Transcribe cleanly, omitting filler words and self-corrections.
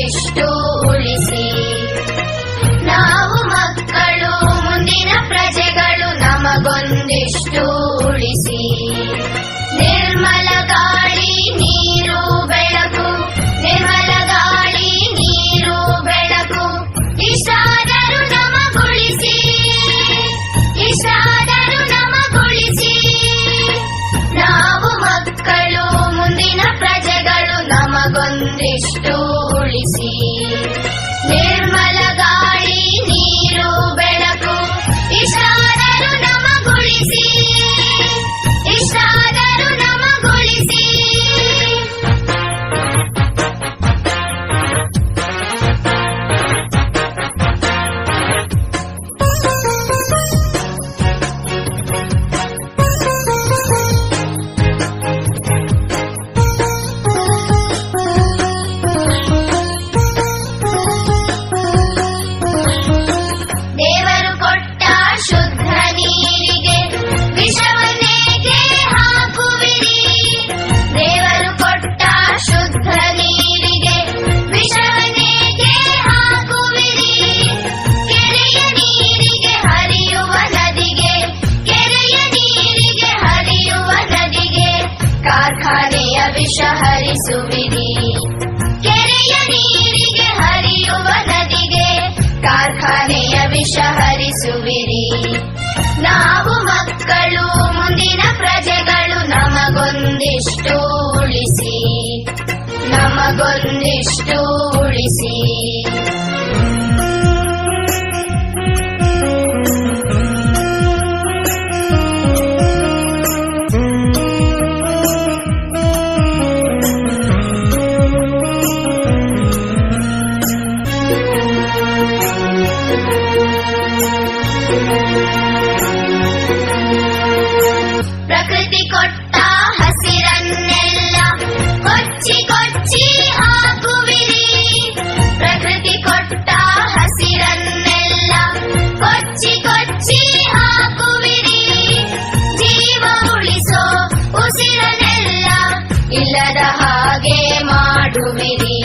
ನಮಗೊಂದಿಷ್ಟು ಉಳಿಸಿ. ನಾವು ಮಕ್ಕಳು ಮುಂದಿನ ಪ್ರಜೆಗಳು, ನಮಗೊಂದಿಷ್ಟು ಉಳಿಸಿ. ನಿರ್ಮಲ ಗಾಳಿ ನೀರು ಬೆಳಕು, ನಿರ್ಮಲ ಗಾಳಿ ನೀರು ಬೆಳಕು, ಇಷ್ಟಾದರೂ ನಮಗುಳಿಸಿ, ಇಷ್ಟಾದರೂ ನಮಗುಳಿಸಿ. ನಾವು ಮಕ್ಕಳು ಮುಂದಿನ ಪ್ರಜೆಗಳು, ನಮಗೊಂದಿಷ್ಟು ಉಳಿಸಿ. ನಿರ್ಮಲ ಗಾಳಿ ನೀರು ಬೆಳಕು, ಇಷ್ಟಾದರೂ ನಮಗುಳಿಸಿ, ಇಷ್ಟಾದರೂ ನಮಗುಳಿಸಿ. ದೇವರು ಕೊಟ್ಟ ಶುದ್ಧ ನೀರಿಗೆ ವಿಷವನ್ನೇಕೆ ಹಾಕುವಿರಿ? ದೇವರು ಕೊಟ್ಟ ಶುದ್ಧ ನೀರಿಗೆ ವಿಷವನ್ನೇಕೆ ಹಾಕುವಿರಿ? ಕೆರೆಯ ನೀರಿಗೆ ಹರಿಯುವ ನದಿಗೆ, ಕೆರೆಯ ನೀರಿಗೆ ಹರಿಯುವ ನದಿಗೆ ಕಾರ್ಖಾನೆಯ ವಿಷ ಹರಿಸುವಿರಿ. ಕೆರೆಯ ನೀರಿಗೆ ಹರಿಯುವ ನದಿಗೆ ಕಾರ್ಖಾನೆಯ ವಿಷ ಹರಿಸುವಿರಿ. ನಾವು ಮಕ್ಕಳು ಮುಂದಿನ ಪ್ರಜೆಗಳು, ನಮಗೊಂದಿಷ್ಟು ಉಳಿಸಿ, ನಮಗೊಂದಿಷ್ಟು ಉಳಿಸಿ. ಪ್ರಕೃತಿ ಕೊಟ್ಟ ಹಸಿರನ್ನೆಲ್ಲ ಕೊಚ್ಚಿ ಕೊಚ್ಚಿ ಹಾಕುವಿರಿ. ಪ್ರಕೃತಿ ಕೊಟ್ಟ ಹಸಿರನ್ನೆಲ್ಲ ಕೊಚ್ಚಿ ಕೊಚ್ಚಿ ಹಾಕುವಿರಿ. ಜೀವ ಉಳಿಸೋ ಉಸಿರನ್ನೆಲ್ಲ ಇಲ್ಲದ ಹಾಗೆ ಮಾಡುವಿರಿ.